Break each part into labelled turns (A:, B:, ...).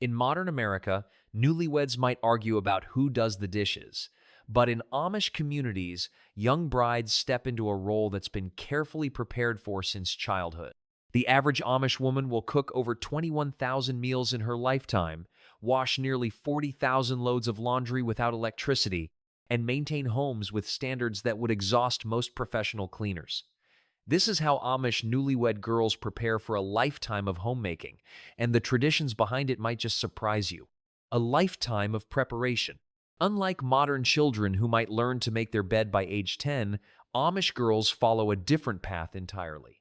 A: In modern America, newlyweds might argue about who does the dishes. But in Amish communities, young brides step into a role that's been carefully prepared for since childhood. The average Amish woman will cook over 21,000 meals in her lifetime, wash nearly 40,000 loads of laundry without electricity, and maintain homes with standards that would exhaust most professional cleaners. This is how Amish newlywed girls prepare for a lifetime of homemaking, and the traditions behind it might just surprise you. A lifetime of preparation. Unlike modern children who might learn to make their bed by age 10, Amish girls follow a different path entirely.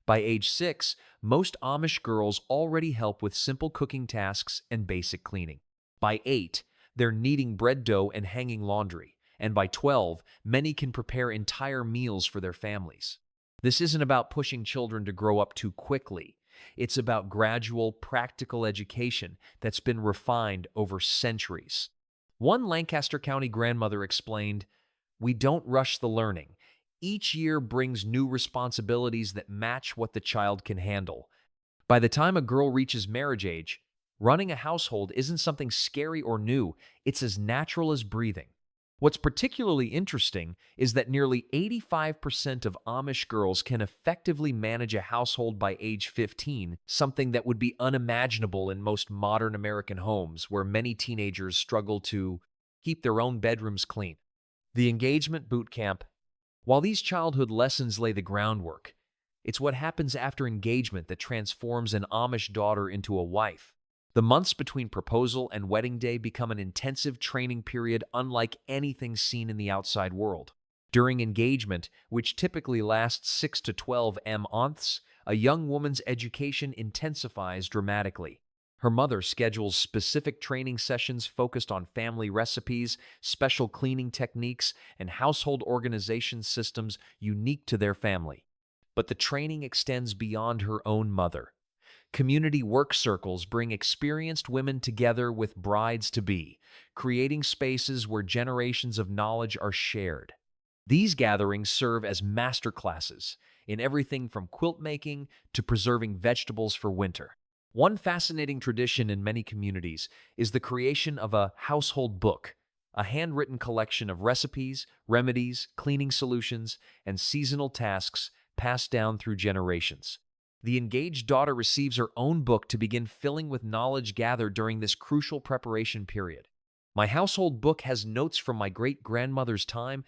A: By age 6, most Amish girls already help with simple cooking tasks and basic cleaning. By 8, they're kneading bread dough and hanging laundry. And by 12, many can prepare entire meals for their families. This isn't about pushing children to grow up too quickly. It's about gradual, practical education that's been refined over centuries. One Lancaster County grandmother explained, "We don't rush the learning. Each year brings new responsibilities that match what the child can handle. By the time a girl reaches marriage age, running a household isn't something scary or new. It's as natural as breathing." What's particularly interesting is that nearly 85% of Amish girls can effectively manage a household by age 15, something that would be unimaginable in most modern American homes where many teenagers struggle to keep their own bedrooms clean. The engagement boot camp. While these childhood lessons lay the groundwork, it's what happens after engagement that transforms an Amish daughter into a wife. The months between proposal and wedding day become an intensive training period unlike anything seen in the outside world. During engagement, which typically lasts 6 to 12 months, a young woman's education intensifies dramatically. Her mother schedules specific training sessions focused on family recipes, special cleaning techniques, and household organization systems unique to their family. But the training extends beyond her own mother. Community work circles bring experienced women together with brides-to-be, creating spaces where generations of knowledge are shared. These gatherings serve as master classes in everything from quilt making to preserving vegetables for winter. One fascinating tradition in many communities is the creation of a household book, a handwritten collection of recipes, remedies, cleaning solutions, and seasonal tasks passed down through generations. The engaged daughter receives her own book to begin filling with knowledge gathered during this crucial preparation period. "My household book has notes from my great-grandmother's time,"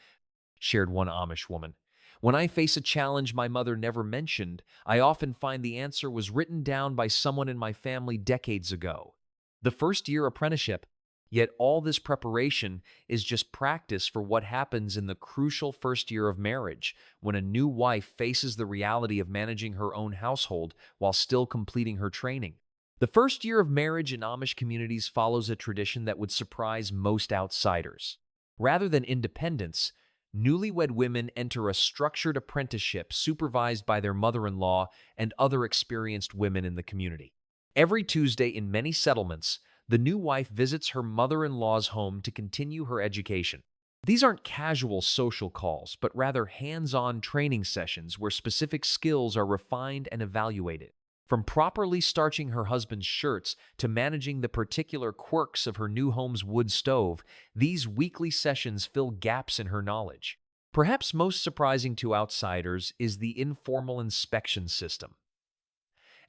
A: shared one Amish woman. "When I face a challenge my mother never mentioned, I often find the answer was written down by someone in my family decades ago." The first-year apprenticeship. Yet all this preparation is just practice for what happens in the crucial first year of marriage, when a new wife faces the reality of managing her own household while still completing her training. The first year of marriage in Amish communities follows a tradition that would surprise most outsiders. Rather than independence, newlywed women enter a structured apprenticeship supervised by their mother-in-law and other experienced women in the community. Every Tuesday in many settlements, the new wife visits her mother-in-law's home to continue her education. These aren't casual social calls, but rather hands-on training sessions where specific skills are refined and evaluated. From properly starching her husband's shirts to managing the particular quirks of her new home's wood stove, these weekly sessions fill gaps in her knowledge. Perhaps most surprising to outsiders is the informal inspection system.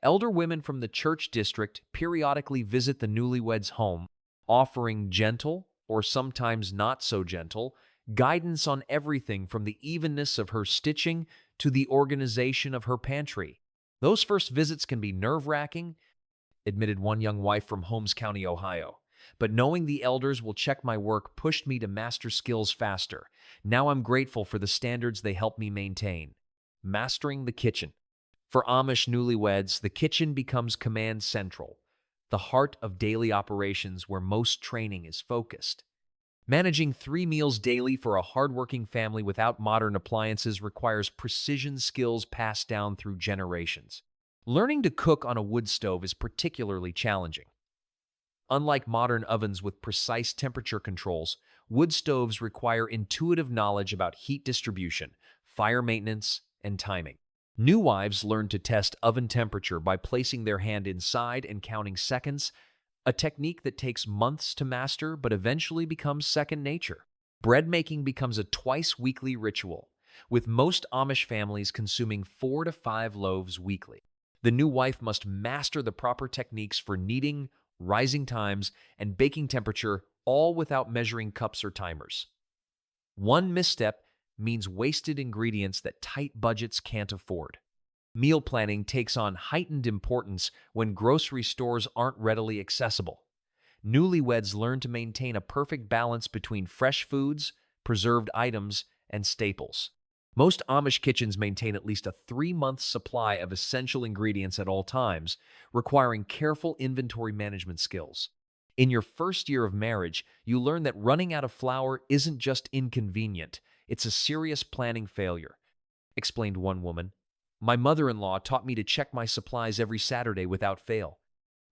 A: Elder women from the church district periodically visit the newlywed's home, offering gentle, or sometimes not so gentle, guidance on everything from the evenness of her stitching to the organization of her pantry. "Those first visits can be nerve-wracking," admitted one young wife from Holmes County, Ohio. "But knowing the elders will check my work pushed me to master skills faster. Now I'm grateful for the standards they help me maintain." Mastering the kitchen. For Amish newlyweds, the kitchen becomes command central, the heart of daily operations where most training is focused. Managing 3 meals daily for a hardworking family without modern appliances requires precision skills passed down through generations. Learning to cook on a wood stove is particularly challenging. Unlike modern ovens with precise temperature controls, wood stoves require intuitive knowledge about heat distribution, fire maintenance, and timing. New wives learn to test oven temperature by placing their hand inside and counting seconds, a technique that takes months to master but eventually becomes second nature. Bread making becomes a twice-weekly ritual, with most Amish families consuming 4 to 5 loaves weekly. The new wife must master the proper techniques for kneading, rising times, and baking temperature, all without measuring cups or timers. One misstep means wasted ingredients that tight budgets can't afford. Meal planning takes on heightened importance when grocery stores aren't readily accessible. Newlyweds learn to maintain a perfect balance between fresh foods, preserved items, and staples. Most Amish kitchens maintain at least a 3-month supply of essential ingredients at all times, requiring careful inventory management skills. In your first year of marriage, you learn that running out of flour isn't just inconvenient, it's a serious planning failure, explained one woman. My mother-in-law taught me to check my supplies every Saturday without fail.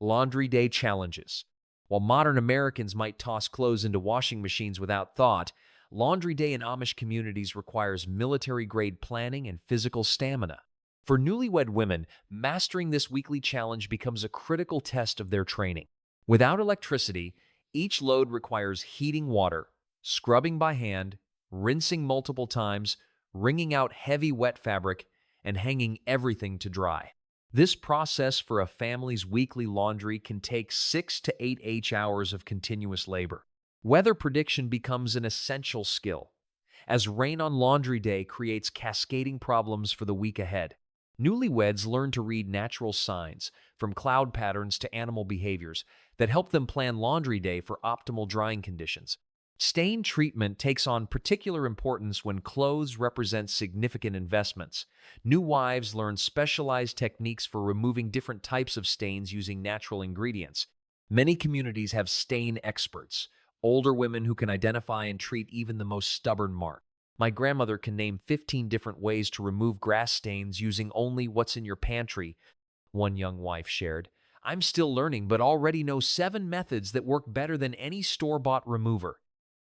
A: Laundry day challenges. While modern Americans might toss clothes into washing machines without thought, laundry day in Amish communities requires military-grade planning and physical stamina. For newlywed women, mastering this weekly challenge becomes a critical test of their training. Without electricity, each load requires heating water, scrubbing by hand, rinsing multiple times, wringing out heavy wet fabric, and hanging everything to dry. This process for a family's weekly laundry can take 6 to 8 hours of continuous labor. Weather prediction becomes an essential skill, as rain on laundry day creates cascading problems for the week ahead. Newlyweds learn to read natural signs, from cloud patterns to animal behaviors, that help them plan laundry day for optimal drying conditions. Stain treatment takes on particular importance when clothes represent significant investments. New wives learn specialized techniques for removing different types of stains using natural ingredients. Many communities have stain experts, older women who can identify and treat even the most stubborn mark. My grandmother can name 15 different ways to remove grass stains using only what's in your pantry, one young wife shared. I'm still learning, but already know 7 methods that work better than any store-bought remover.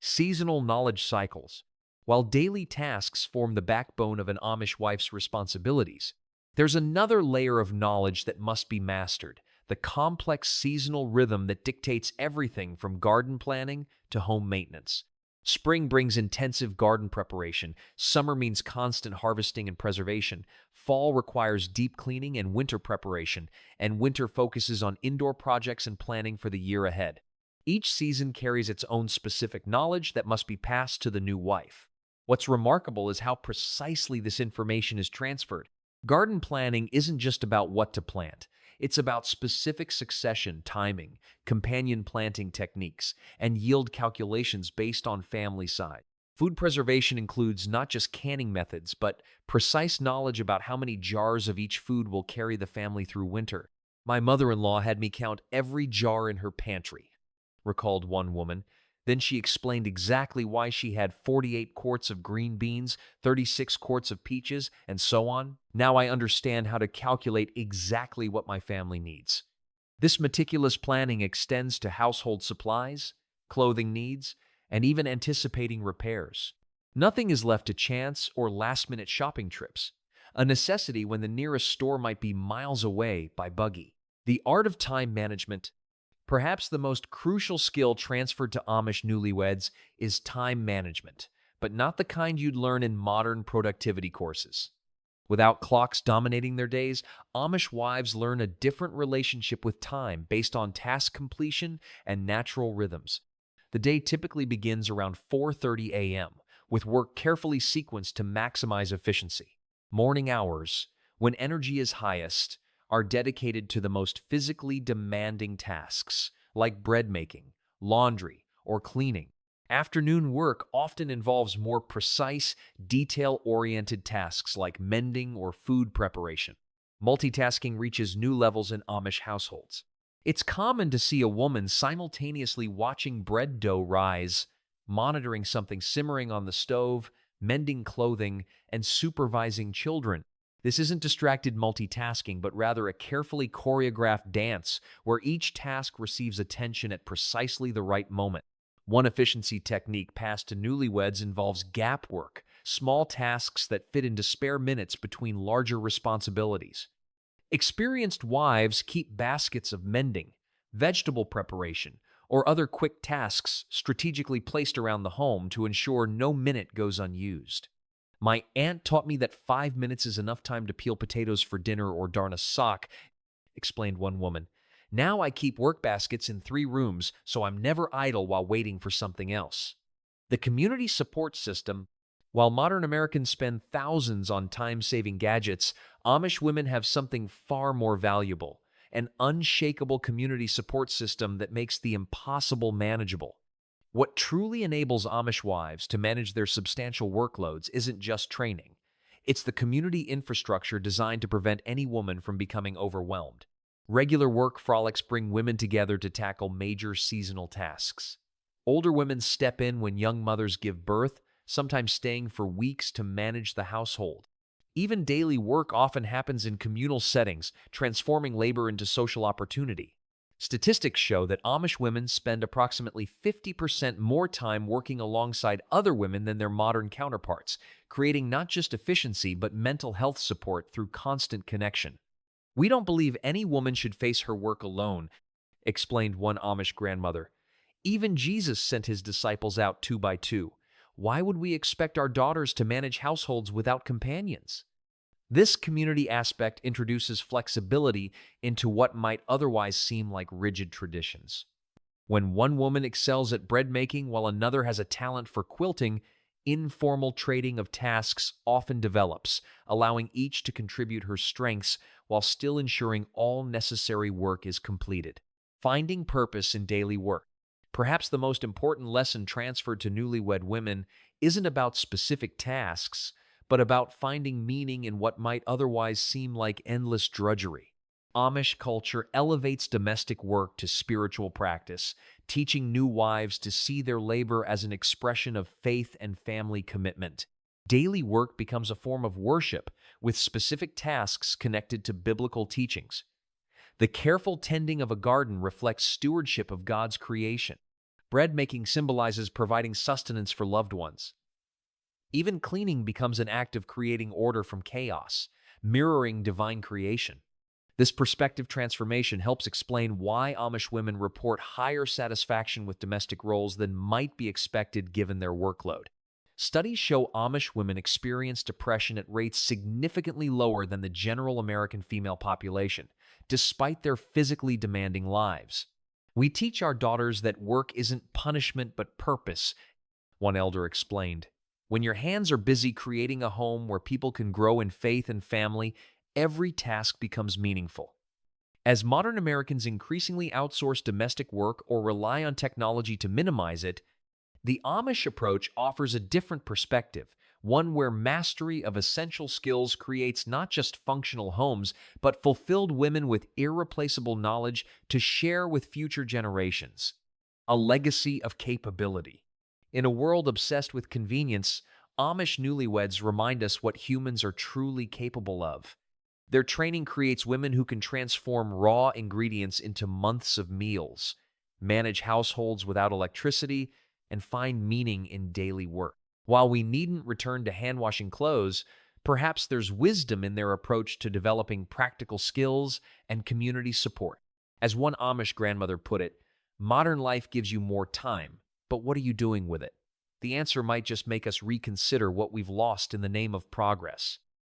A: Seasonal knowledge cycles. While daily tasks form the backbone of an Amish wife's responsibilities, there's another layer of knowledge that must be mastered, the complex seasonal rhythm that dictates everything from garden planning to home maintenance. Spring brings intensive garden preparation, summer means constant harvesting and preservation, fall requires deep cleaning and winter preparation, and winter focuses on indoor projects and planning for the year ahead. Each season carries its own specific knowledge that must be passed to the new wife. What's remarkable is how precisely this information is transferred. Garden planning isn't just about what to plant. It's about specific succession, timing, companion planting techniques, and yield calculations based on family size. Food preservation includes not just canning methods, but precise knowledge about how many jars of each food will carry the family through winter. My mother-in-law had me count every jar in her pantry, recalled one woman. Then she explained exactly why she had 48 quarts of green beans, 36 quarts of peaches, and so on. Now I understand how to calculate exactly what my family needs. This meticulous planning extends to household supplies, clothing needs, and even anticipating repairs. Nothing is left to chance or last-minute shopping trips, a necessity when the nearest store might be miles away by buggy. The art of time management. Perhaps the most crucial skill transferred to Amish newlyweds is time management, but not the kind you'd learn in modern productivity courses. Without clocks dominating their days, Amish wives learn a different relationship with time based on task completion and natural rhythms. The day typically begins around 4:30 a.m., with work carefully sequenced to maximize efficiency. Morning hours, when energy is highest, are dedicated to the most physically demanding tasks, like bread making, laundry, or cleaning. Afternoon work often involves more precise, detail-oriented tasks like mending or food preparation. Multitasking reaches new levels in Amish households. It's common to see a woman simultaneously watching bread dough rise, monitoring something simmering on the stove, mending clothing, and supervising children. This isn't distracted multitasking, but rather a carefully choreographed dance where each task receives attention at precisely the right moment. One efficiency technique passed to newlyweds involves gap work, small tasks that fit into spare minutes between larger responsibilities. Experienced wives keep baskets of mending, vegetable preparation, or other quick tasks strategically placed around the home to ensure no minute goes unused. My aunt taught me that 5 minutes is enough time to peel potatoes for dinner or darn a sock, explained one woman. Now I keep work baskets in 3 rooms so I'm never idle while waiting for something else. The community support system. While modern Americans spend thousands on time-saving gadgets, Amish women have something far more valuable: an unshakable community support system that makes the impossible manageable. What truly enables Amish wives to manage their substantial workloads isn't just training. It's the community infrastructure designed to prevent any woman from becoming overwhelmed. Regular work frolics bring women together to tackle major seasonal tasks. Older women step in when young mothers give birth, sometimes staying for weeks to manage the household. Even daily work often happens in communal settings, transforming labor into social opportunity. Statistics show that Amish women spend approximately 50% more time working alongside other women than their modern counterparts, creating not just efficiency but mental health support through constant connection. "We don't believe any woman should face her work alone," explained one Amish grandmother. "Even Jesus sent his disciples out 2 by 2. Why would we expect our daughters to manage households without companions?" This community aspect introduces flexibility into what might otherwise seem like rigid traditions. When one woman excels at bread making while another has a talent for quilting, informal trading of tasks often develops, allowing each to contribute her strengths while still ensuring all necessary work is completed. Finding purpose in daily work. Perhaps the most important lesson transferred to newlywed women isn't about specific tasks, but about finding meaning in what might otherwise seem like endless drudgery. Amish culture elevates domestic work to spiritual practice, teaching new wives to see their labor as an expression of faith and family commitment. Daily work becomes a form of worship, with specific tasks connected to biblical teachings. The careful tending of a garden reflects stewardship of God's creation. Bread making symbolizes providing sustenance for loved ones. Even cleaning becomes an act of creating order from chaos, mirroring divine creation. This perspective transformation helps explain why Amish women report higher satisfaction with domestic roles than might be expected given their workload. Studies show Amish women experience depression at rates significantly lower than the general American female population, despite their physically demanding lives. "We teach our daughters that work isn't punishment but purpose," one elder explained. "When your hands are busy creating a home where people can grow in faith and family, every task becomes meaningful." As modern Americans increasingly outsource domestic work or rely on technology to minimize it, the Amish approach offers a different perspective, one where mastery of essential skills creates not just functional homes, but fulfilled women with irreplaceable knowledge to share with future generations. A legacy of capability. In a world obsessed with convenience, Amish newlyweds remind us what humans are truly capable of. Their training creates women who can transform raw ingredients into months of meals, manage households without electricity, and find meaning in daily work. While we needn't return to hand-washing clothes, perhaps there's wisdom in their approach to developing practical skills and community support. As one Amish grandmother put it, "Modern life gives you more time, but what are you doing with it?" The answer might just make us reconsider what we've lost in the name of progress.